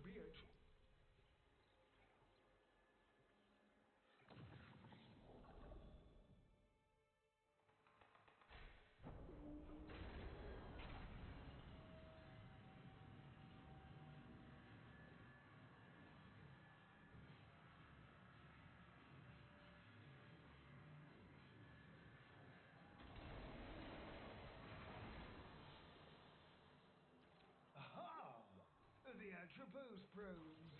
be it. Aha! The Atropos probes.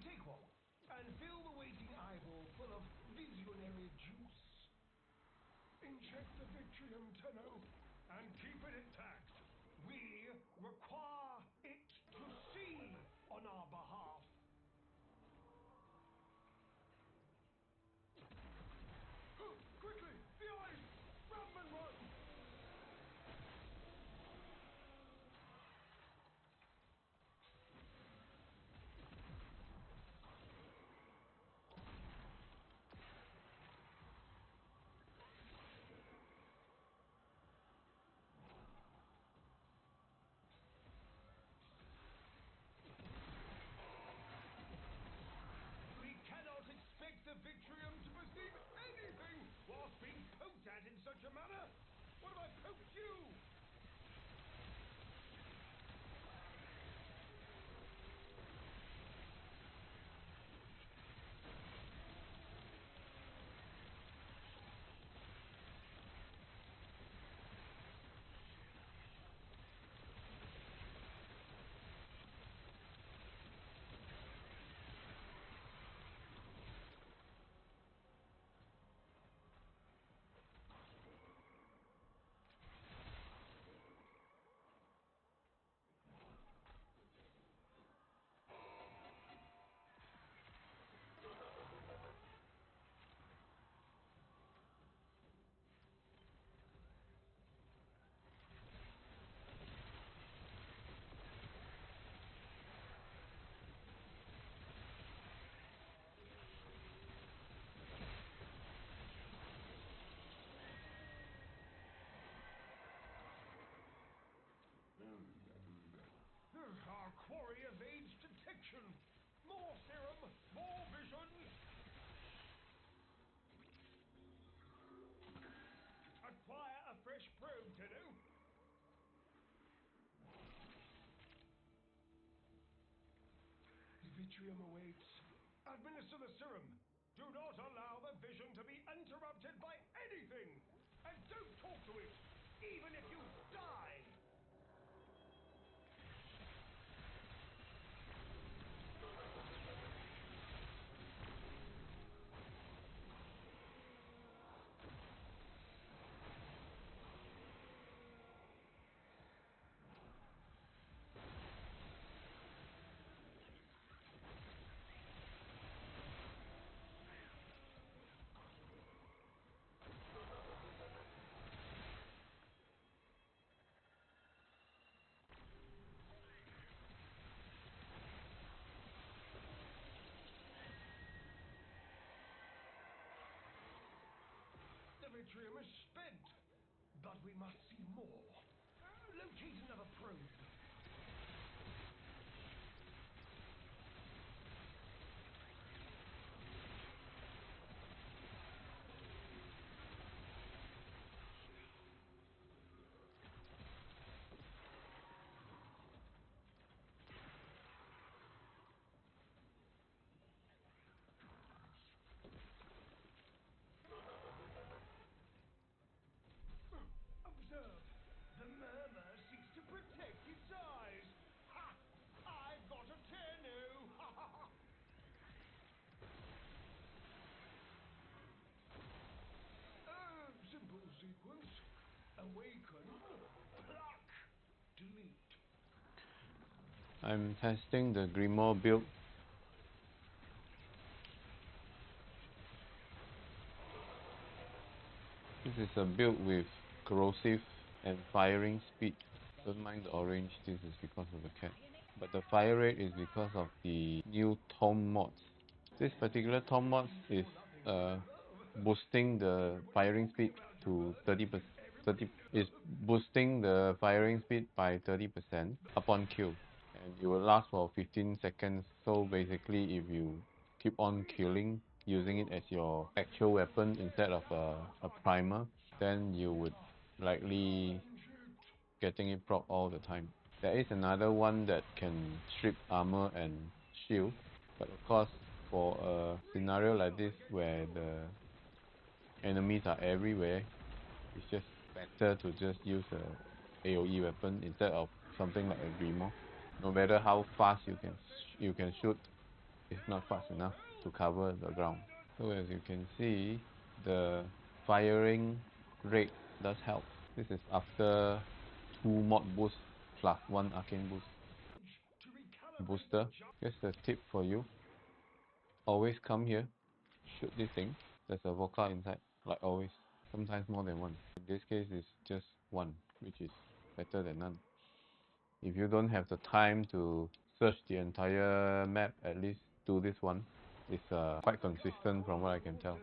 Take one, and fill the waiting eyeball full of visionary juice. Inject the Vitrium, Tenno, and keep it intact. We require it to see on our behalf. Quickly, the eyes! Run and run! We cannot expect the Vitrium to perceive anything whilst being poked at in such a manner. What have I poked you? Our quarry evades detection. More serum, more visions. Acquire a fresh probe, Tenno. The Vitrium awaits. Administer the serum. Do not allow the vision to be interrupted by anything. And don't talk to it, even if you die. The Vitrium is spent, but we must see more. Locate another probe. Observe. The murmur seeks to protect its eyes. Ha! I've got a Tenno. Ha ha ha! Simple sequence. Awaken, pluck, delete. I'm testing the Grimoire build. This is a build with corrosive and firing speed. Don't mind the orange, this is because of the cat. But the fire rate is because of the new Tom mods. This particular Tom mod is boosting the firing speed to 30%. Is boosting the firing speed by 30% upon kill, and it will last for 15 seconds. So basically, if you keep on killing using it as your actual weapon instead of a primer, then you would likely getting it proc all the time. There is another one that can strip armor and shield, but of course for a scenario like this where the enemies are everywhere, it's just better to just use a AoE weapon instead of something like a Grimoire. No matter how fast you can shoot, it's not fast enough to cover the ground. So as you can see, the firing rate does help. This is after 2 mod boost plus 1 arcane booster. Here's a tip for you. Always come here, shoot this thing. There's a vodka inside, like always. Sometimes more than one. In this case, it's just one, which is better than none. If you don't have the time to search the entire map, at least do this one. It's quite consistent from what I can tell.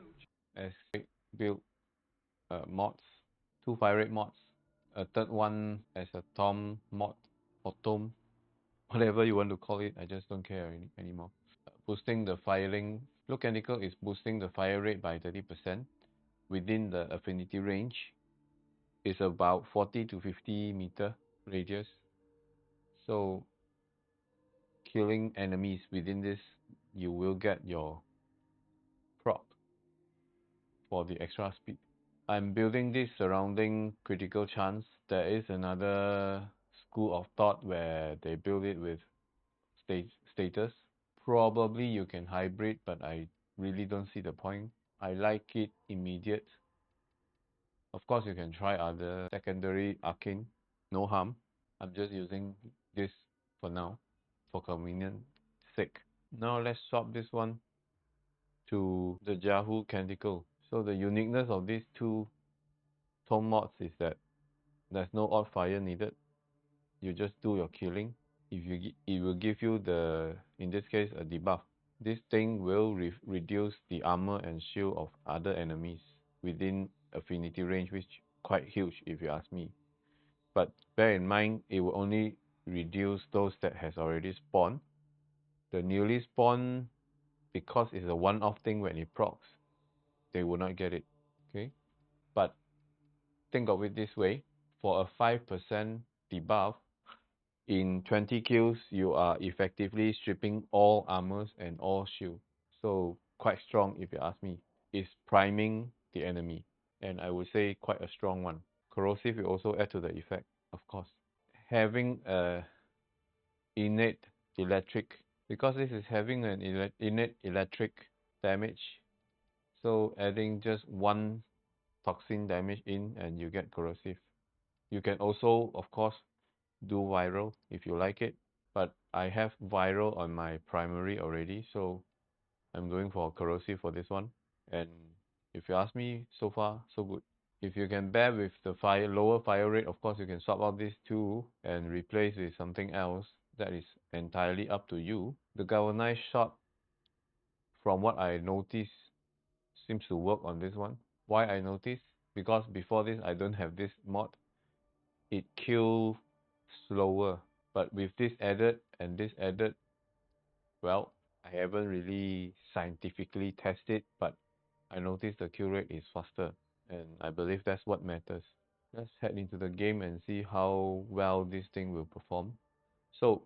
As build mods, 2 fire rate mods, a third one as a Tom mod or Tom, whatever you want to call it, I just don't care anymore. Boosting the firing, Lohk and Jahu is boosting the fire rate by 30% within the affinity range. It's about 40 to 50 meter radius. So killing enemies within this, you will get your proc for the extra speed. I'm building this surrounding critical chance. There is another school of thought where they build it with status. Probably you can hybrid, but I really don't see the point. I like it immediate. Of course, you can try other secondary arcane, no harm. I'm just using this for now, for convenience sake. Now let's swap this one to the Jahu Canticle. So the uniqueness of these two tome mods is that there's no odd fire needed. You just do your killing. It will give you the, in this case, a debuff. This thing will reduce the armor and shield of other enemies within affinity range, which quite huge if you ask me. But bear in mind, it will only reduce those that has already spawned. The newly spawned, because it's a one-off thing when it procs, they will not get it. Okay, but think of it this way: for a 5% debuff, in 20 kills, you are effectively stripping all armors and all shield. So quite strong if you ask me. It's priming the enemy, and I would say quite a strong one. Corrosive will also add to the effect, of course. Having a innate electric, because this is having an innate electric damage, so adding just one toxin damage in and you get corrosive. You can also, of course, do viral if you like it, but I have viral on my primary already, so I'm going for corrosive for this one. And if you ask me, so far so good. If you can bear with the lower fire rate, of course you can swap out these two and replace with something else. That is entirely up to you. The galvanized shot, from what I noticed, seems to work on this one. Why I noticed? Because before this I don't have this mod. It kills slower. But with this added and this added, well, I haven't really scientifically tested, but I noticed the kill rate is faster, and I believe that's what matters. Let's head into the game and see how well this thing will perform. So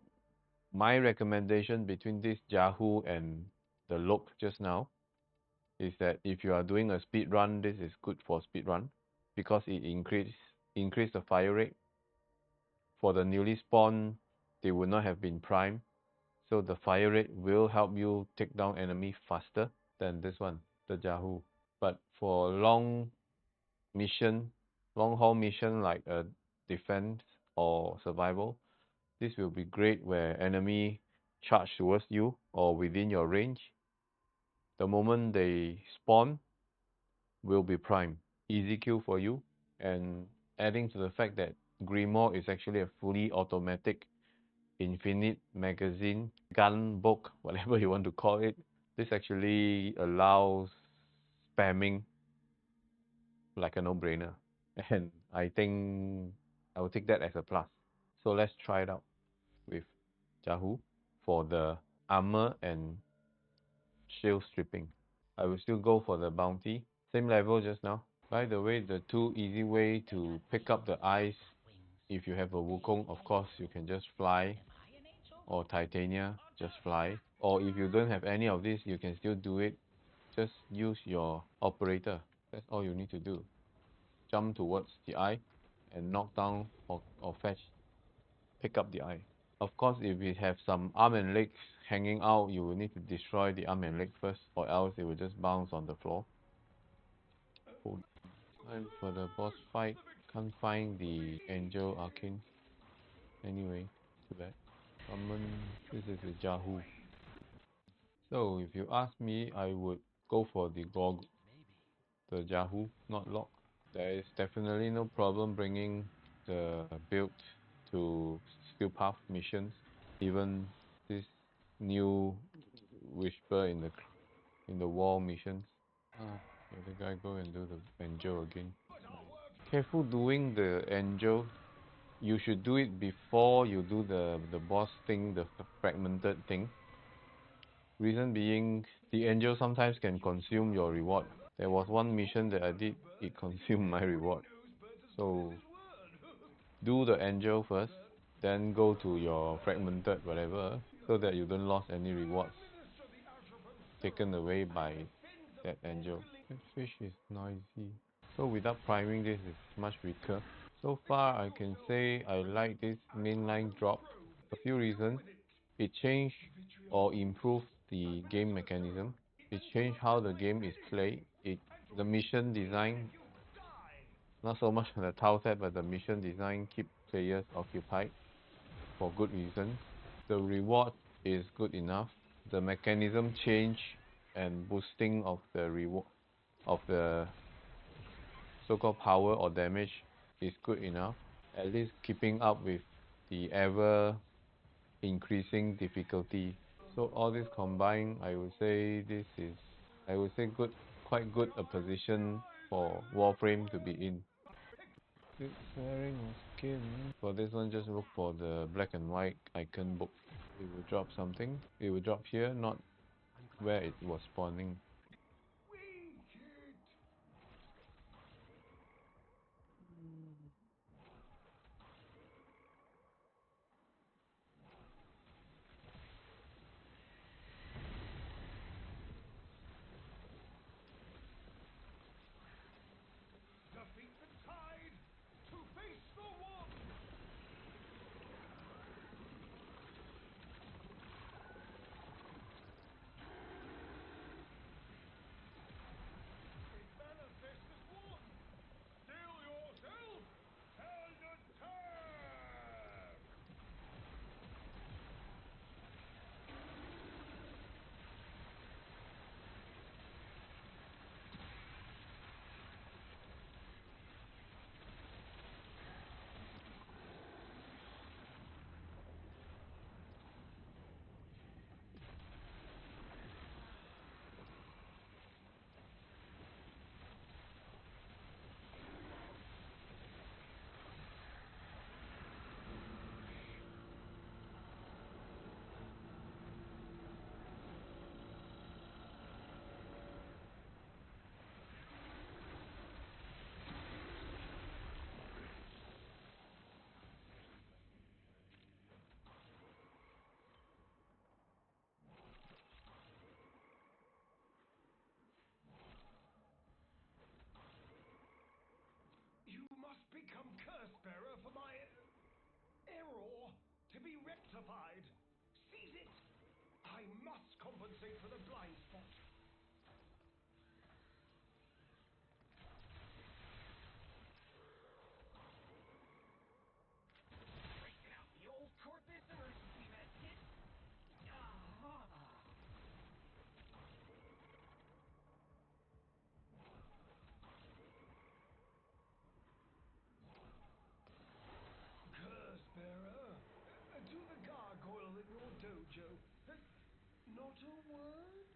my recommendation between this Jahu and the Lohk just now is that if you are doing a speed run, this is good for speed run because it increase the fire rate. For the newly spawned, they would not have been primed, so the fire rate will help you take down enemy faster than this one, the Jahu. But for long haul mission like a defense or survival, this will be great where enemy charge towards you or within your range. The moment they spawn will be prime. Easy kill for you. And adding to the fact that Grimoire is actually a fully automatic infinite magazine, gun, book, whatever you want to call it. This actually allows spamming like a no-brainer. And I think I will take that as a plus. So let's try it out with Jahu for the armor and shield stripping. I will still go for the bounty. Same level just now. By the way, the two easy way to pick up the eyes, if you have a Wukong, of course you can just fly, or Titania, just fly. Or if you don't have any of this, you can still do it. Just use your operator. That's all you need to do. Jump towards the eye and knock down or fetch, pick up the eye. Of course, if it have some arm and legs hanging out, you will need to destroy the arm and leg first, or else it will just bounce on the floor. Time for the boss fight. Can't find the Angel Arcane. Anyway, too bad. Summon. This is the Jahu. So if you ask me, I would go for the Jahu, not Lohk. There is definitely no problem bringing the build to Steel Path missions. Even this new Whisper in the wall missions. Okay, the guy go and do the angel again. Careful doing the angel. You should do it before you do the boss thing, the fragmented thing. Reason being, the angel sometimes can consume your reward. There was one mission that I did, it consumed my reward. So do the angel first, then go to your fragmented whatever, so that you don't lose any rewards taken away by that angel. That fish is noisy. So without priming, this is much weaker. So far I can say I like this mainline drop. A few reasons. It changed or improved the game mechanism. It changed how the game is played. The mission design, not so much on the tile set, but the mission design keep players occupied for good reasons. The reward is good enough. The mechanism change and boosting of the reward of the so-called power or damage is good enough. At least keeping up with the ever increasing difficulty. So all this combined, I would say good, quite good a position for Warframe to be in. It's wearing of skin. For this one, just look for the black and white icon book. It will drop something. It will drop here, not where it was spawning. Defeat the tide to face the one. It manifests as one. Still yourself and attack. You must become curse bearer for my error to be rectified. Seize it. I must compensate for the blind spot. Break out the old corpus emergency med kit. Curse bearer, to the gargoyle in your dojo. Not a word?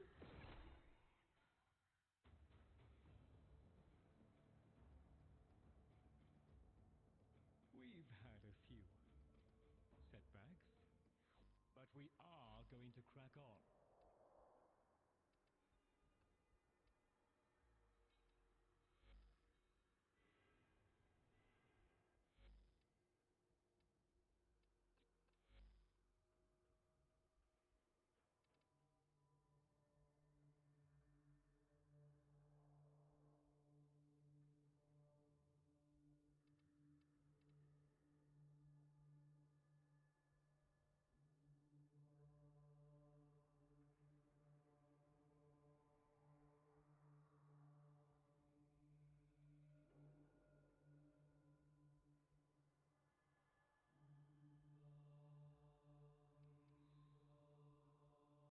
We've had a few setbacks, but We are going to crack on.